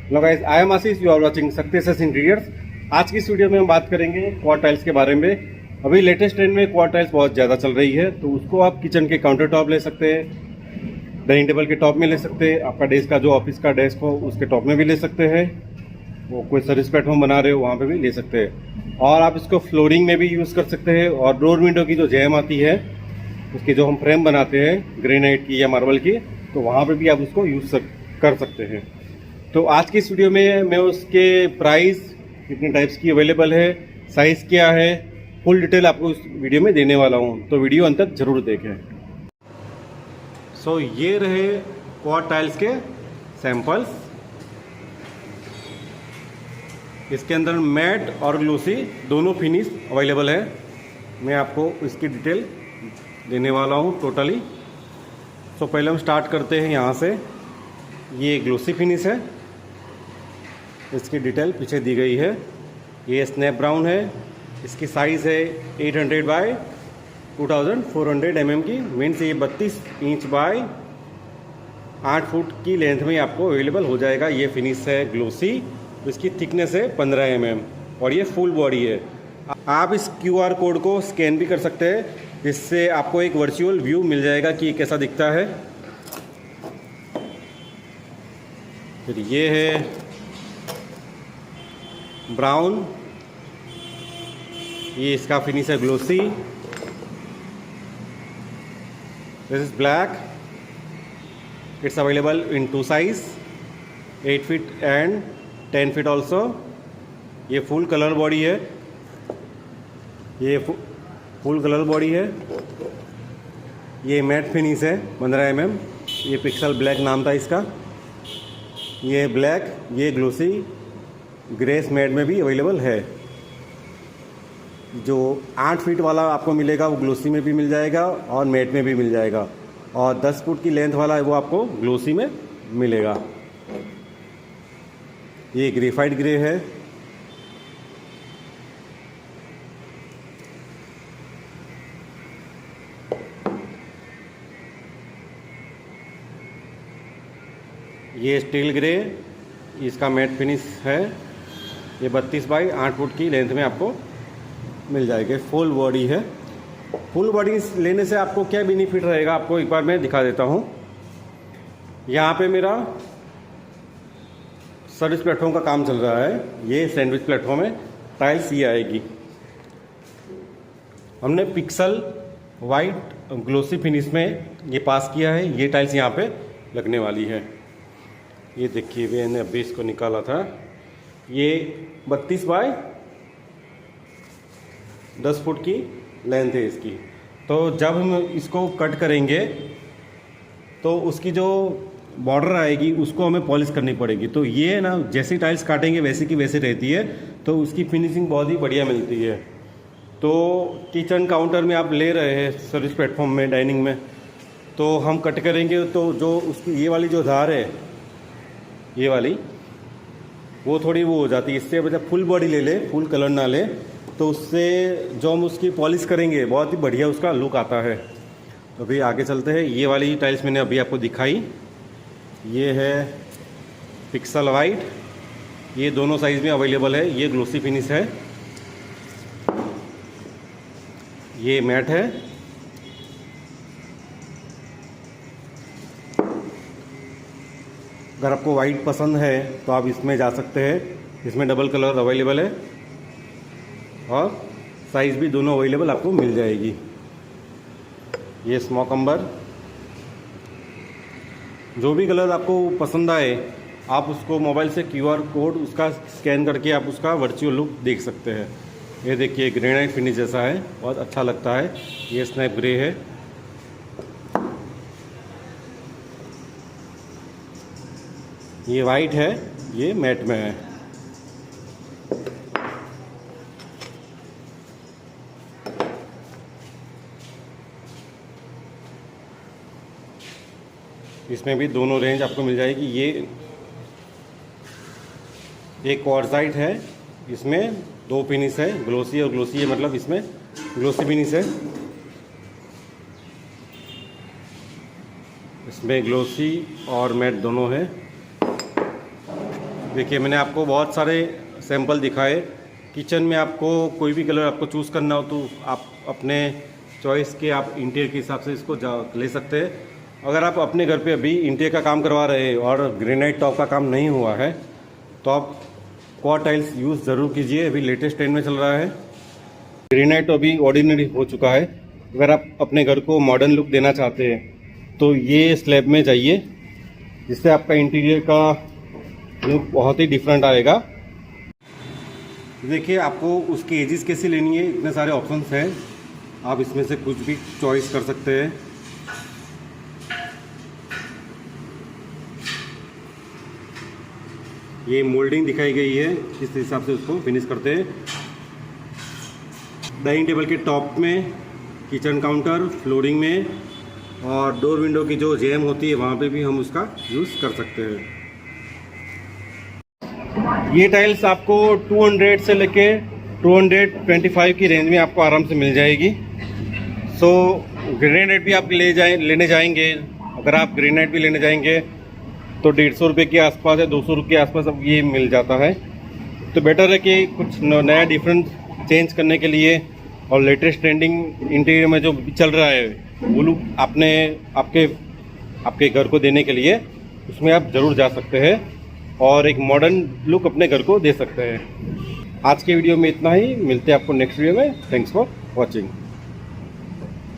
Hello guys, I am Ashish, you are watching success interiors. आज की इस वीडियो में हम बात करेंगे क्वाड टाइल्स के बारे में। अभी लेटेस्ट ट्रेंड में क्वाड टाइल्स बहुत ज़्यादा चल रही है, तो उसको आप किचन के काउंटर टॉप ले सकते हैं, डाइनिंग टेबल के टॉप में ले सकते हैं, आपका डेस्क का जो ऑफिस का डेस्क हो उसके टॉप में भी ले सकते हैं, वो कोई सर्विस प्लेटफॉर्म बना रहे हो वहाँ पे भी ले सकते हैं। और आप इसको फ्लोरिंग में भी यूज़ कर सकते हैं, और डोर विंडो की जो जैम आती है उसकी जो हम फ्रेम बनाते हैं ग्रेनाइट की या मार्बल की, तो वहाँ पे भी आप उसको यूज़ कर सकते हैं। तो आज की इस वीडियो में मैं उसके प्राइस, कितने टाइप्स की अवेलेबल है, साइज़ क्या है, फुल डिटेल आपको इस वीडियो में देने वाला हूँ, तो वीडियो अंत तक जरूर देखें। सो ये रहे क्वाड टाइल्स के सैंपल्स। इसके अंदर मैट और ग्लोसी दोनों फिनिश अवेलेबल है। मैं आपको इसकी डिटेल देने वाला हूँ टोटली। सो पहले हम स्टार्ट करते हैं यहाँ से। ये ग्लोसी फिनिश है, इसकी डिटेल पीछे दी गई है। ये स्नैप ब्राउन है, इसकी साइज़ है 800 बाय 2400 mm की, मीन्स ये 32 इंच बाय 8 फुट की लेंथ में आपको अवेलेबल हो जाएगा। ये फिनिश है ग्लोसी, इसकी थिकनेस है 15 mm और ये फुल बॉडी है। आप इस QR कोड को स्कैन भी कर सकते हैं, जिससे आपको एक वर्चुअल व्यू मिल जाएगा कि कैसा दिखता है। फिर ये है ब्राउन, ये इसका फिनिश है glossy. This is black, it's available in 2 size, 8 feet and 10 feet also. ये फुल कलर बॉडी है, ये फुल कलर बॉडी है। ये मैट फिनिश है 15 mm, ये पिक्सल ब्लैक नाम था इसका। ये ब्लैक, ये ग्लोसी ग्रेस मैट में भी अवेलेबल है। जो 8 फीट वाला आपको मिलेगा वो ग्लोसी में भी मिल जाएगा और मैट में भी मिल जाएगा, और 10 फुट की लेंथ वाला है वो आपको ग्लोसी में मिलेगा। ये ग्रेफाइट ग्रे है। ये स्टील ग्रे, इसका मैट फिनिश है। ये 32 बाई 8 फुट की लेंथ में आपको मिल जाएगी। फुल बॉडी है। फुल बॉडी लेने से आपको क्या बेनिफिट रहेगा, आपको एक बार मैं दिखा देता हूँ। यहाँ पे मेरा सर्विस प्लेटफॉर्म का काम चल रहा है। ये सैंडविच प्लेटफॉर्म है, टाइल्स ये आएगी। हमने पिक्सल वाइट ग्लोसी फिनिश में ये पास किया है। ये टाइल्स यहाँ पे लगने वाली है। ये देखिए, मैंने अभी इसको निकाला था। ये 32 बाय 10 फुट की लेंथ है इसकी। तो जब हम इसको कट करेंगे तो उसकी जो बॉर्डर आएगी उसको हमें पॉलिश करनी पड़ेगी। तो ये ना, जैसी टाइल्स काटेंगे वैसी की वैसी रहती है, तो उसकी फिनिशिंग बहुत ही बढ़िया मिलती है। तो किचन काउंटर में आप ले रहे हैं, सर्विस प्लेटफॉर्म में, डाइनिंग में, तो हम कट करेंगे तो जो उसकी ये वाली जो धार है, ये वाली, वो थोड़ी वो हो जाती है। इससे मतलब फुल बॉडी ले ले, फुल कलर ना ले, तो उससे जो हम उसकी पॉलिश करेंगे बहुत ही बढ़िया उसका लुक आता है। तो अभी आगे चलते हैं। ये वाली टाइल्स मैंने अभी आपको दिखाई, ये है पिक्सल वाइट। ये दोनों साइज़ में अवेलेबल है। ये ग्लोसी फिनिश है। ये मैट है। अगर आपको वाइट पसंद है तो आप इसमें जा सकते हैं। इसमें डबल कलर अवेलेबल है और साइज़ भी दोनों अवेलेबल आपको मिल जाएगी। ये स्मोक अम्बर, जो भी कलर आपको पसंद आए आप उसको मोबाइल से QR कोड उसका स्कैन करके आप उसका वर्चुअल लुक देख सकते हैं। ये देखिए, ग्रेनाइट फिनिश जैसा है, बहुत अच्छा लगता है। ये स्नैप ग्रे है। ये वाइट है, ये मैट में है। इसमें भी दोनों रेंज आपको मिल जाएगी। ये एक क्वार्टजाइट है, इसमें 2 फिनिश है, ग्लोसी और ग्लोसी है, मतलब इसमें ग्लोसी फिनिश है। इसमें ग्लोसी और मैट दोनों है। देखिए मैंने आपको बहुत सारे सैंपल दिखाए। किचन में आपको कोई भी कलर आपको चूज़ करना हो तो आप अपने चॉइस के आप इंटीरियर के हिसाब से इसको ले सकते हैं। अगर आप अपने घर पे अभी इंटीरियर का काम करवा रहे हैं और ग्रेनाइट टॉप का काम नहीं हुआ है तो आप क्वाड टाइल्स यूज़ ज़रूर कीजिए। अभी लेटेस्ट ट्रेंड में चल रहा है। ग्रेनाइट अभी ऑर्डिनरी हो चुका है। अगर आप अपने घर को मॉडर्न लुक देना चाहते हैं तो ये स्लैब में जाइए, जिससे आपका इंटीरियर का लुक बहुत ही डिफरेंट आएगा। देखिए आपको उसकी एजेस कैसे लेनी है, इतने सारे ऑप्शंस हैं, आप इसमें से कुछ भी चॉइस कर सकते हैं। ये मोल्डिंग दिखाई गई है, इस हिसाब से उसको फिनिश करते हैं। डाइनिंग टेबल के टॉप में, किचन काउंटर, फ्लोरिंग में और डोर विंडो की जो जैम होती है वहाँ पे भी हम उसका यूज़ कर सकते हैं। ये टाइल्स आपको 200 से लेके 225 की रेंज में आपको आराम से मिल जाएगी। सो ग्रेनाइट भी आप लेने जाएंगे, अगर आप ग्रेनाइट भी लेने जाएंगे तो 150 रुपये के आसपास या 200 रुपये के आसपास अब ये मिल जाता है। तो बेटर है कि कुछ नया डिफरेंट चेंज करने के लिए और लेटेस्ट ट्रेंडिंग इंटीरियर में जो चल रहा है वो लुक आपके घर को देने के लिए उसमें आप ज़रूर जा सकते हैं और एक मॉडर्न लुक अपने घर को दे सकते हैं। आज के वीडियो में इतना ही, मिलते हैं आपको नेक्स्ट वीडियो में। Thanks for watching.